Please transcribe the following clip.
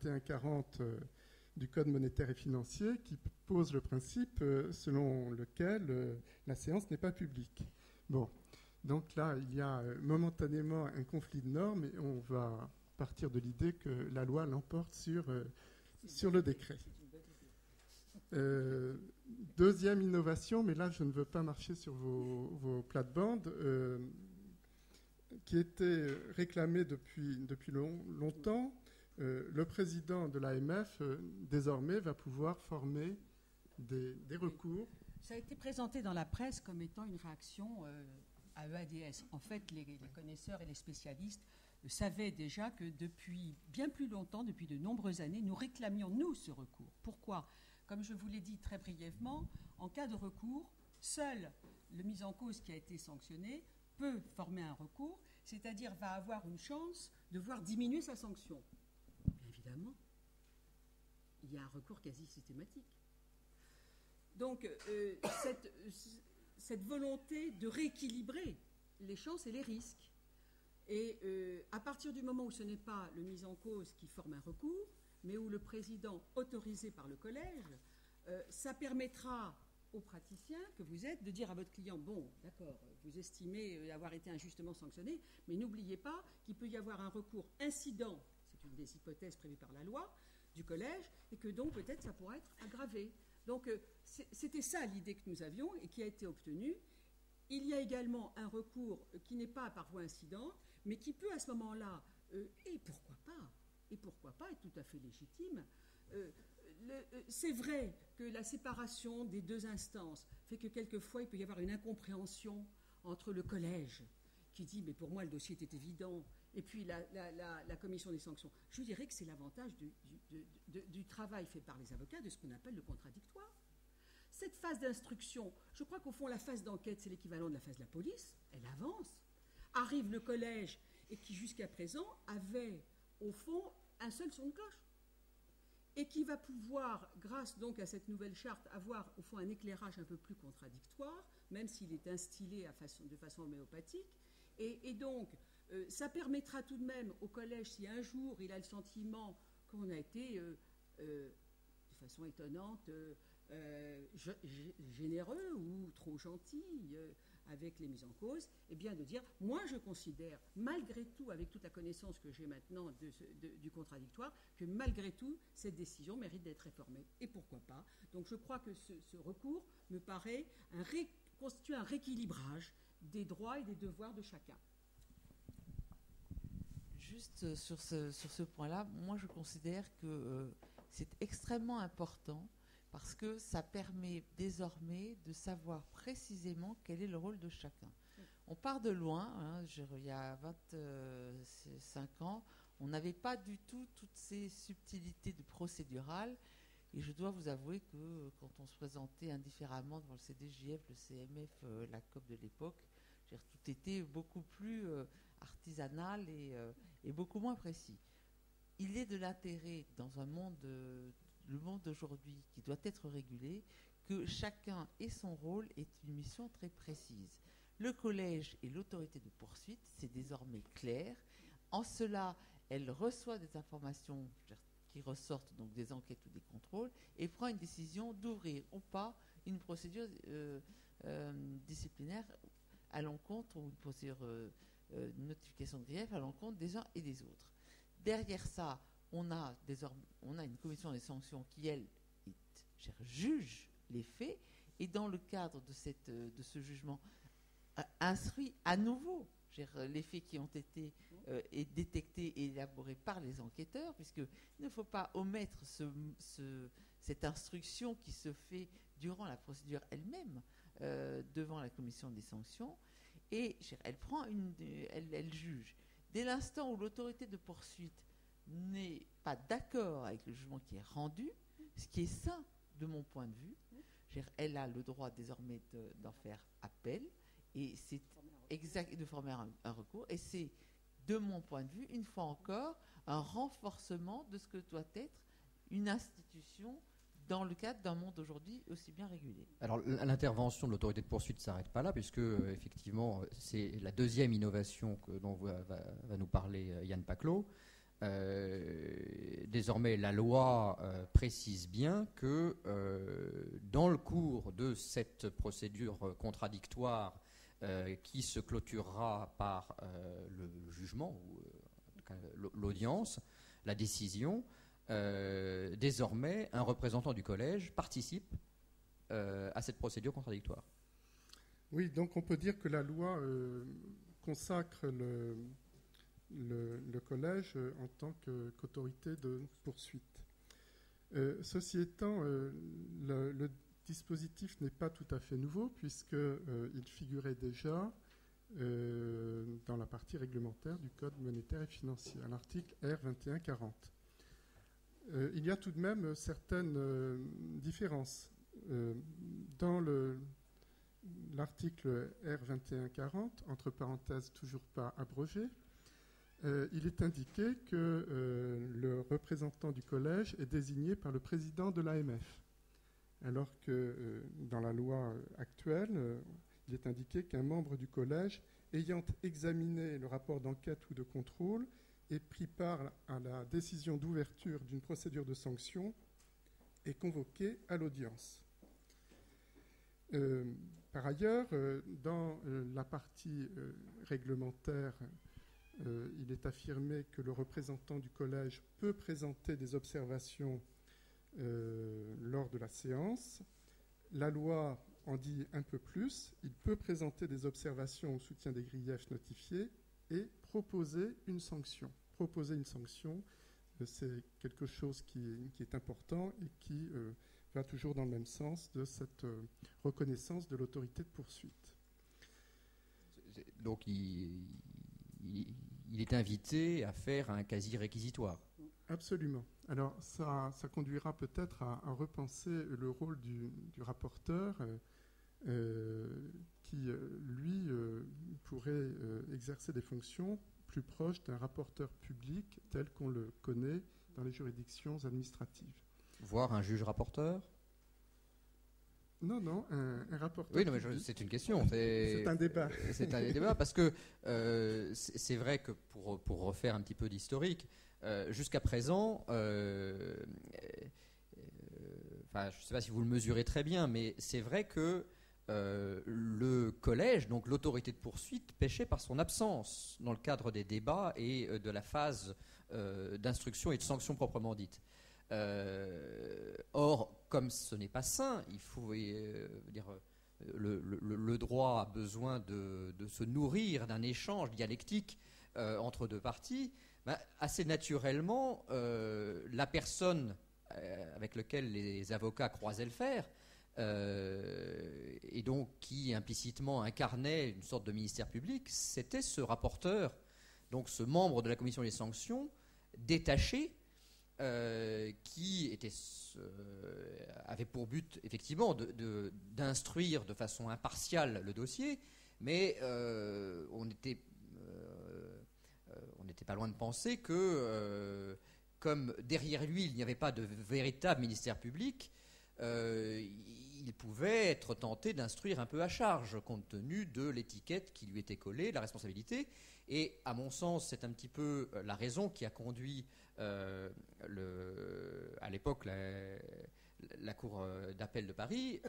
2140 du Code monétaire et financier qui pose le principe selon lequel la séance n'est pas publique. Bon, donc là, il y a momentanément un conflit de normes et on va partir de l'idée que la loi l'emporte sur le décret. Deuxième innovation, mais là, je ne veux pas marcher sur vos plates-bandes, qui était réclamée depuis longtemps. Le président de l'AMF, désormais, va pouvoir former des recours. Ça a été présenté dans la presse comme étant une réaction à EADS. En fait, les connaisseurs et les spécialistes savaient déjà que depuis bien plus longtemps, depuis de nombreuses années, nous réclamions, nous, ce recours. Pourquoi ? Comme je vous l'ai dit très brièvement, en cas de recours, seul le mis en cause qui a été sanctionné peut former un recours, c'est-à-dire va avoir une chance de voir diminuer sa sanction. Évidemment, il y a un recours quasi systématique. Donc, cette volonté de rééquilibrer les chances et les risques, et à partir du moment où ce n'est pas le mis en cause qui forme un recours, mais où le président, autorisé par le collège, ça permettra aux praticiens que vous êtes de dire à votre client, bon, d'accord, vous estimez avoir été injustement sanctionné, mais n'oubliez pas qu'il peut y avoir un recours incident, c'est une des hypothèses prévues par la loi du collège, et que donc peut-être ça pourra être aggravé. Donc c'était ça l'idée que nous avions et qui a été obtenue. Il y a également un recours qui n'est pas par voie incidente, mais qui peut à ce moment-là, et pourquoi pas, être tout à fait légitime. C'est vrai que la séparation des deux instances fait que quelquefois il peut y avoir une incompréhension entre le collège qui dit mais pour moi le dossier était évident et puis la commission des sanctions. Je dirais que c'est l'avantage du travail fait par les avocats de ce qu'on appelle le contradictoire. Cette phase d'instruction, je crois qu'au fond la phase d'enquête c'est l'équivalent de la phase de la police, elle avance. Arrive le collège et qui jusqu'à présent avait au fond un seul son de cloche et qui va pouvoir, grâce donc à cette nouvelle charte, avoir au fond un éclairage un peu plus contradictoire, même s'il est instillé de façon homéopathique. Et donc, ça permettra tout de même au collège, si un jour il a le sentiment qu'on a été, de façon étonnante, généreux ou trop gentil avec les mises en cause, eh bien de dire, moi je considère, malgré tout, avec toute la connaissance que j'ai maintenant du contradictoire, que malgré tout, cette décision mérite d'être réformée. Et pourquoi pas ? Donc je crois que ce recours me paraît constituer un rééquilibrage des droits et des devoirs de chacun. Juste sur ce point-là, moi je considère que c'est extrêmement important parce que ça permet désormais de savoir précisément quel est le rôle de chacun. On part de loin, hein, il y a 25 ans, on n'avait pas du tout toutes ces subtilités de procédurales, et je dois vous avouer que quand on se présentait indifféremment devant le CDJF, le CMF, la COP de l'époque, tout était beaucoup plus artisanal et beaucoup moins précis. Il est de l'intérêt dans un monde... le monde d'aujourd'hui qui doit être régulé, que chacun ait son rôle et une mission très précise. Le collège et l'autorité de poursuite, c'est désormais clair. En cela, elle reçoit des informations qui ressortent donc des enquêtes ou des contrôles et prend une décision d'ouvrir ou pas une procédure disciplinaire à l'encontre ou une procédure notification de grief à l'encontre des uns et des autres. Derrière ça, on a une commission des sanctions qui, elle, juge les faits et dans le cadre de ce jugement instruit à nouveau les faits qui ont été détectés et élaborés par les enquêteurs, puisqu'il ne faut pas omettre cette instruction qui se fait durant la procédure elle-même devant la commission des sanctions, et elle juge. Dès l'instant où l'autorité de poursuite n'est pas d'accord avec le jugement qui est rendu, ce qui est sain de mon point de vue, elle a le droit désormais d'en faire appel et c'est exact de former un recours, et c'est de mon point de vue, une fois encore, un renforcement de ce que doit être une institution dans le cadre d'un monde aujourd'hui aussi bien régulé. Alors l'intervention de l'autorité de poursuite ne s'arrête pas là, puisque effectivement c'est la deuxième innovation dont va nous parler Yann Paclot. désormais, la loi précise bien que dans le cours de cette procédure contradictoire qui se clôturera par le jugement ou l'audience, la décision, désormais, un représentant du collège participe à cette procédure contradictoire. Oui, donc on peut dire que la loi consacre le collège en tant qu'autorité de poursuite. Ceci étant, le dispositif n'est pas tout à fait nouveau puisqu'il figurait déjà dans la partie réglementaire du Code monétaire et financier, à l'article R2140. Il y a tout de même certaines différences. Dans l'article R2140, entre parenthèses toujours pas abrogé, il est indiqué que le représentant du collège est désigné par le président de l'AMF, alors que dans la loi actuelle, il est indiqué qu'un membre du collège ayant examiné le rapport d'enquête ou de contrôle et pris part à la décision d'ouverture d'une procédure de sanction est convoqué à l'audience. Par ailleurs, dans la partie réglementaire, il est affirmé que le représentant du collège peut présenter des observations lors de la séance. La loi en dit un peu plus. Il peut présenter des observations au soutien des griefs notifiés et proposer une sanction. Proposer une sanction, c'est quelque chose qui est important et qui va toujours dans le même sens de cette reconnaissance de l'autorité de poursuite. Donc il est invité à faire un quasi-réquisitoire. Absolument. Alors ça conduira peut-être à repenser le rôle du rapporteur qui, lui, pourrait exercer des fonctions plus proches d'un rapporteur public tel qu'on le connaît dans les juridictions administratives. Voire un juge rapporteur ? Non, un rapporteur. Oui, non, mais c'est une question. C'est un débat. C'est un débat parce que c'est vrai que pour refaire un petit peu d'historique, jusqu'à présent, je ne sais pas si vous le mesurez très bien, mais c'est vrai que le collège, donc l'autorité de poursuite, pêchait par son absence dans le cadre des débats et de la phase d'instruction et de sanction proprement dite. Or, comme ce n'est pas sain, il faut dire le droit a besoin de se nourrir d'un échange dialectique entre deux parties. Assez naturellement, la personne avec laquelle les avocats croisaient le fer, et donc qui implicitement incarnait une sorte de ministère public, c'était ce rapporteur, donc ce membre de la commission des sanctions, détaché, qui avait pour but effectivement d'instruire de façon impartiale le dossier, mais on n'était pas loin de penser que comme derrière lui il n'y avait pas de véritable ministère public, il pouvait être tenté d'instruire un peu à charge compte tenu de l'étiquette qui lui était collée, de la responsabilité. Et à mon sens, c'est un petit peu la raison qui a conduit à l'époque la Cour d'appel de Paris